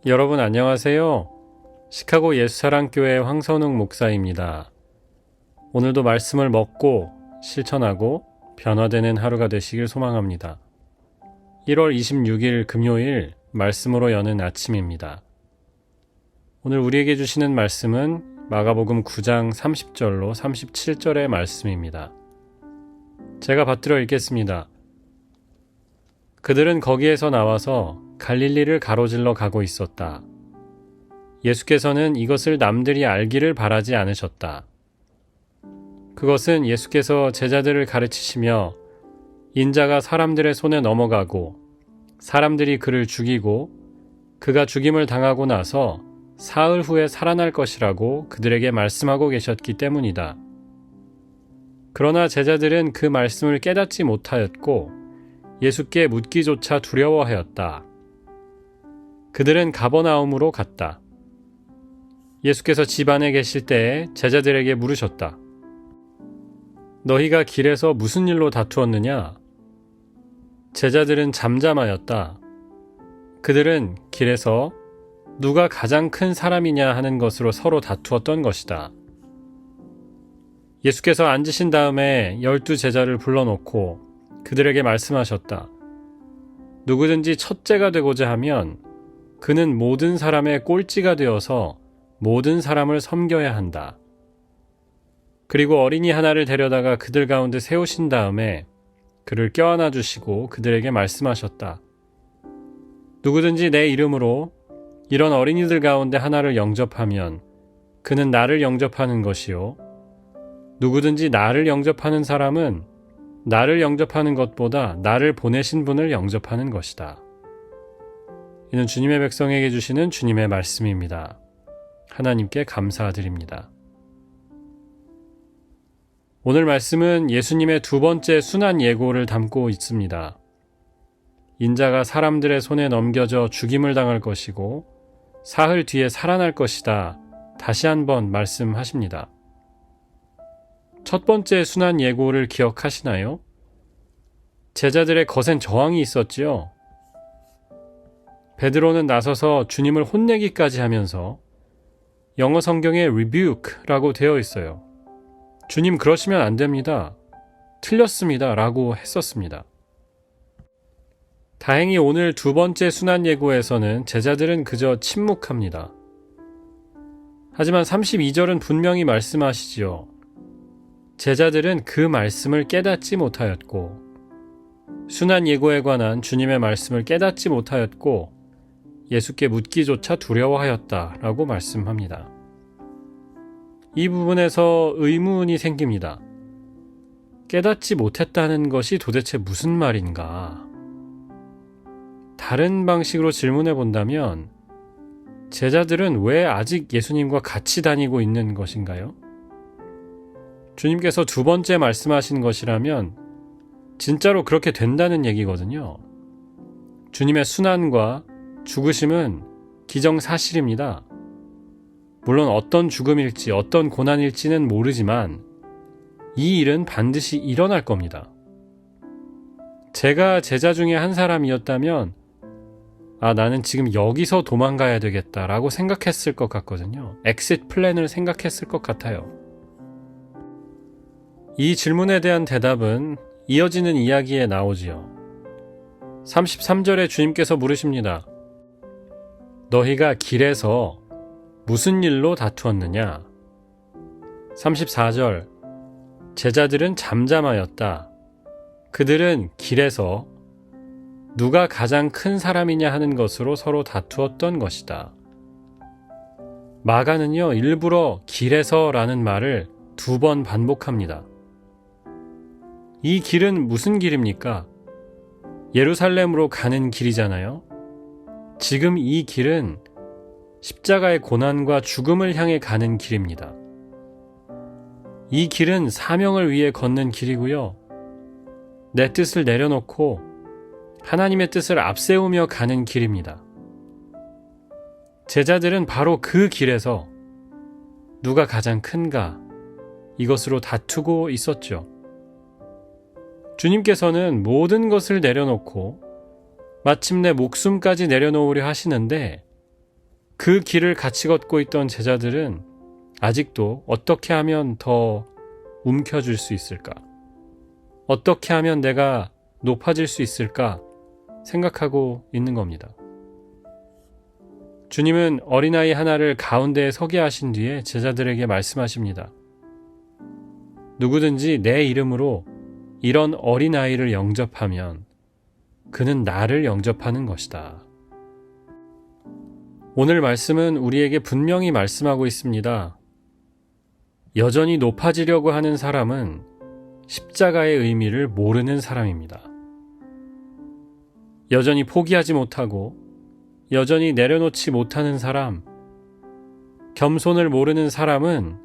여러분 안녕하세요. 시카고 예수사랑교회 황선웅 목사입니다. 오늘도 말씀을 먹고 실천하고 변화되는 하루가 되시길 소망합니다. 1월 26일 금요일 말씀으로 여는 아침입니다. 오늘 우리에게 주시는 말씀은 마가복음 9장 30절로 37절의 말씀입니다. 제가 받들어 읽겠습니다. 그들은 거기에서 나와서 갈릴리를 가로질러 가고 있었다. 예수께서는 이것을 남들이 알기를 바라지 않으셨다. 그것은 예수께서 제자들을 가르치시며 인자가 사람들의 손에 넘어가고 사람들이 그를 죽이고 그가 죽임을 당하고 나서 사흘 후에 살아날 것이라고 그들에게 말씀하고 계셨기 때문이다. 그러나 제자들은 그 말씀을 깨닫지 못하였고 예수께 묻기조차 두려워하였다. 그들은 가버나움으로 갔다. 예수께서 집 안에 계실 때에 제자들에게 물으셨다. 너희가 길에서 무슨 일로 다투었느냐? 제자들은 잠잠하였다. 그들은 길에서 누가 가장 큰 사람이냐 하는 것으로 서로 다투었던 것이다. 예수께서 앉으신 다음에 12 제자를 불러놓고 그들에게 말씀하셨다. 누구든지 첫째가 되고자 하면 그는 모든 사람의 꼴찌가 되어서 모든 사람을 섬겨야 한다. 그리고 어린이 하나를 데려다가 그들 가운데 세우신 다음에 그를 껴안아 주시고 그들에게 말씀하셨다. 누구든지 내 이름으로 이런 어린이들 가운데 하나를 영접하면 그는 나를 영접하는 것이요. 누구든지 나를 영접하는 사람은 나를 영접하는 것보다 나를 보내신 분을 영접하는 것이다. 이는 주님의 백성에게 주시는 주님의 말씀입니다. 하나님께 감사드립니다. 오늘 말씀은 예수님의 두 번째 순환 예고를 담고 있습니다. 인자가 사람들의 손에 넘겨져 죽임을 당할 것이고 사흘 뒤에 살아날 것이다. 다시 한번 말씀하십니다. 첫 번째 순환 예고를 기억하시나요? 제자들의 거센 저항이 있었지요. 베드로는 나서서 주님을 혼내기까지 하면서 영어 성경에 rebuke라고 되어 있어요. 주님 그러시면 안 됩니다. 틀렸습니다. 라고 했었습니다. 다행히 오늘 두 번째 순환 예고에서는 제자들은 그저 침묵합니다. 하지만 32절은 분명히 말씀하시지요. 제자들은 그 말씀을 깨닫지 못하였고 순환 예고에 관한 주님의 말씀을 깨닫지 못하였고 예수께 묻기조차 두려워하였다라고 말씀합니다. 이 부분에서 의문이 생깁니다. 깨닫지 못했다는 것이 도대체 무슨 말인가? 다른 방식으로 질문해 본다면 제자들은 왜 아직 예수님과 같이 다니고 있는 것인가요? 주님께서 두 번째 말씀하신 것이라면 진짜로 그렇게 된다는 얘기거든요. 주님의 순환과 죽으심은 기정사실입니다. 물론 어떤 죽음일지 어떤 고난일지는 모르지만 이 일은 반드시 일어날 겁니다. 제가 제자 중에 한 사람이었다면 나는 지금 여기서 도망가야 되겠다라고 생각했을 것 같거든요. 엑싯 플랜을 생각했을 것 같아요. 이 질문에 대한 대답은 이어지는 이야기에 나오지요. 33절에 주님께서 물으십니다. 너희가 길에서 무슨 일로 다투었느냐? 34절 제자들은 잠잠하였다. 그들은 길에서 누가 가장 큰 사람이냐 하는 것으로 서로 다투었던 것이다. 마가는요, 일부러 길에서라는 말을 2번 반복합니다. 이 길은 무슨 길입니까? 예루살렘으로 가는 길이잖아요. 지금 이 길은 십자가의 고난과 죽음을 향해 가는 길입니다. 이 길은 사명을 위해 걷는 길이고요. 내 뜻을 내려놓고 하나님의 뜻을 앞세우며 가는 길입니다. 제자들은 바로 그 길에서 누가 가장 큰가 이것으로 다투고 있었죠. 주님께서는 모든 것을 내려놓고 마침내 목숨까지 내려놓으려 하시는데 그 길을 같이 걷고 있던 제자들은 아직도 어떻게 하면 더 움켜쥘 수 있을까? 어떻게 하면 내가 높아질 수 있을까? 생각하고 있는 겁니다. 주님은 어린아이 하나를 가운데에 서게 하신 뒤에 제자들에게 말씀하십니다. 누구든지 내 이름으로 이런 어린아이를 영접하면 그는 나를 영접하는 것이다. 오늘 말씀은 우리에게 분명히 말씀하고 있습니다. 여전히 높아지려고 하는 사람은 십자가의 의미를 모르는 사람입니다. 여전히 포기하지 못하고 여전히 내려놓지 못하는 사람, 겸손을 모르는 사람은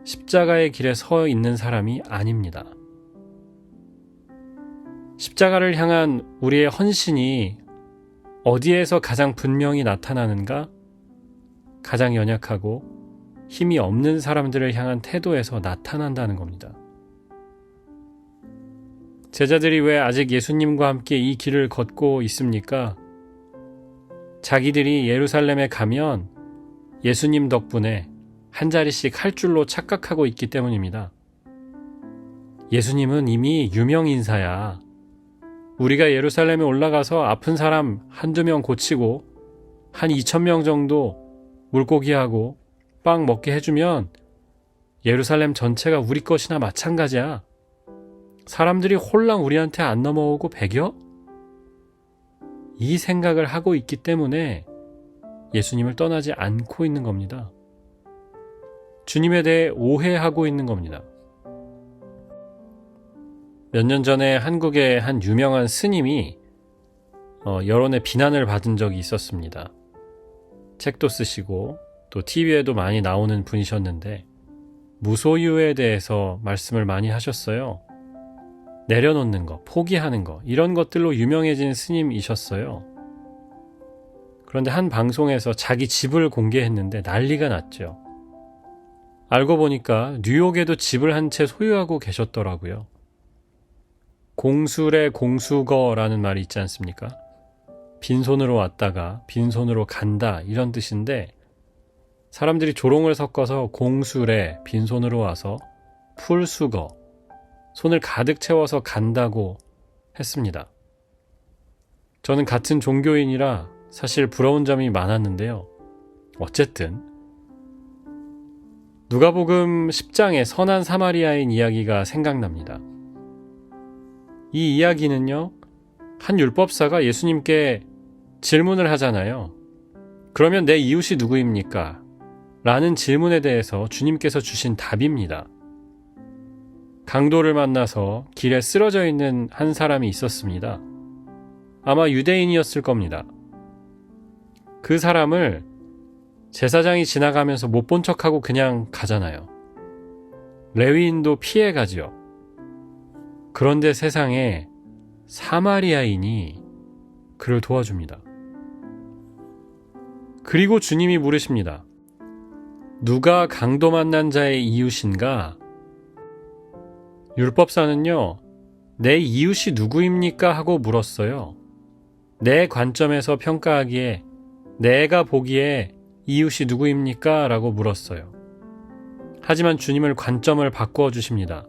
십자가의 길에 서 있는 사람이 아닙니다. 십자가를 향한 우리의 헌신이 어디에서 가장 분명히 나타나는가? 가장 연약하고 힘이 없는 사람들을 향한 태도에서 나타난다는 겁니다. 제자들이 왜 아직 예수님과 함께 이 길을 걷고 있습니까? 자기들이 예루살렘에 가면 예수님 덕분에 한 자리씩 할 줄로 착각하고 있기 때문입니다. 예수님은 이미 유명 인사야. 우리가 예루살렘에 올라가서 아픈 사람 한두 명 고치고 한 2,000명 정도 물고기하고 빵 먹게 해주면 예루살렘 전체가 우리 것이나 마찬가지야. 사람들이 홀랑 우리한테 안 넘어오고 배겨? 이 생각을 하고 있기 때문에 예수님을 떠나지 않고 있는 겁니다. 주님에 대해 오해하고 있는 겁니다. 몇 년 전에 한국의 한 유명한 스님이 여론의 비난을 받은 적이 있었습니다. 책도 쓰시고 또 TV에도 많이 나오는 분이셨는데 무소유에 대해서 말씀을 많이 하셨어요. 내려놓는 거, 포기하는 거 이런 것들로 유명해진 스님이셨어요. 그런데 한 방송에서 자기 집을 공개했는데 난리가 났죠. 알고 보니까 뉴욕에도 집을 한 채 소유하고 계셨더라고요. 공술의 공수거라는 말이 있지 않습니까? 빈손으로 왔다가 빈손으로 간다 이런 뜻인데 사람들이 조롱을 섞어서 공술에 빈손으로 와서 풀수거 손을 가득 채워서 간다고 했습니다. 저는 같은 종교인이라 사실 부러운 점이 많았는데요. 어쨌든 누가복음 10장의 선한 사마리아인 이야기가 생각납니다. 이 이야기는요, 한 율법사가 예수님께 질문을 하잖아요. 그러면 내 이웃이 누구입니까? 라는 질문에 대해서 주님께서 주신 답입니다. 강도를 만나서 길에 쓰러져 있는 한 사람이 있었습니다. 아마 유대인이었을 겁니다. 그 사람을 제사장이 지나가면서 못 본 척하고 그냥 가잖아요. 레위인도 피해 가지요. 그런데 세상에 사마리아인이 그를 도와줍니다. 그리고 주님이 물으십니다. 누가 강도 만난 자의 이웃인가? 율법사는요, 내 이웃이 누구입니까? 하고 물었어요. 내 관점에서 평가하기에 내가 보기에 이웃이 누구입니까? 라고 물었어요. 하지만 주님을 관점을 바꾸어 주십니다.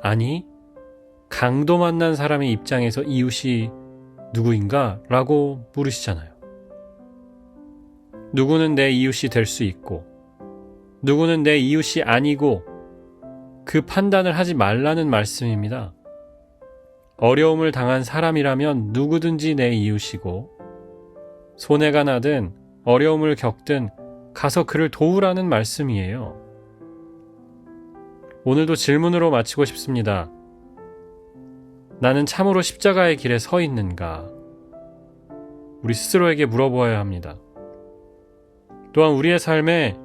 아니, 강도 만난 사람의 입장에서 이웃이 누구인가? 라고 물으시잖아요. 누구는 내 이웃이 될 수 있고 누구는 내 이웃이 아니고 그 판단을 하지 말라는 말씀입니다. 어려움을 당한 사람이라면 누구든지 내 이웃이고 손해가 나든 어려움을 겪든 가서 그를 도우라는 말씀이에요. 오늘도 질문으로 마치고 싶습니다. 나는 참으로 십자가의 길에 서 있는가? 우리 스스로에게 물어보아야 합니다. 또한 우리의 삶에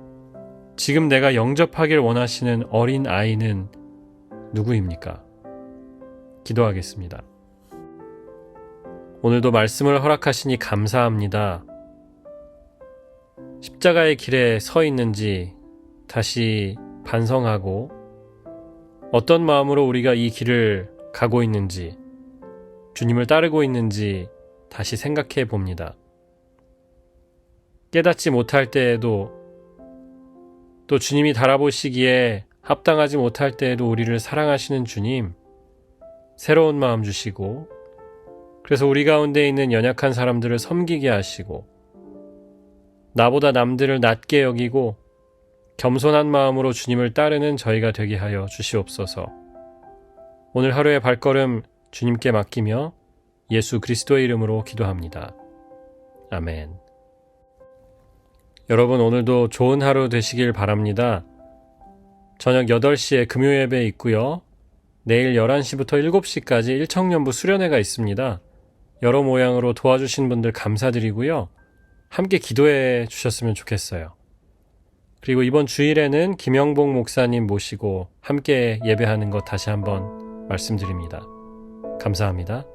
지금 내가 영접하길 원하시는 어린 아이는 누구입니까? 기도하겠습니다. 오늘도 말씀을 허락하시니 감사합니다. 십자가의 길에 서 있는지 다시 반성하고 어떤 마음으로 우리가 이 길을 가고 있는지 주님을 따르고 있는지 다시 생각해 봅니다. 깨닫지 못할 때에도 또 주님이 달아보시기에 합당하지 못할 때에도 우리를 사랑하시는 주님, 새로운 마음 주시고 그래서 우리 가운데 있는 연약한 사람들을 섬기게 하시고 나보다 남들을 낮게 여기고 겸손한 마음으로 주님을 따르는 저희가 되게 하여 주시옵소서. 오늘 하루의 발걸음 주님께 맡기며 예수 그리스도의 이름으로 기도합니다. 아멘. 여러분 오늘도 좋은 하루 되시길 바랍니다. 저녁 8시에 금요예배 있고요. 내일 11시부터 7시까지 일청년부 수련회가 있습니다. 여러 모양으로 도와주신 분들 감사드리고요. 함께 기도해 주셨으면 좋겠어요. 그리고 이번 주일에는 김영복 목사님 모시고 함께 예배하는 것 다시 한번 말씀드립니다. 감사합니다.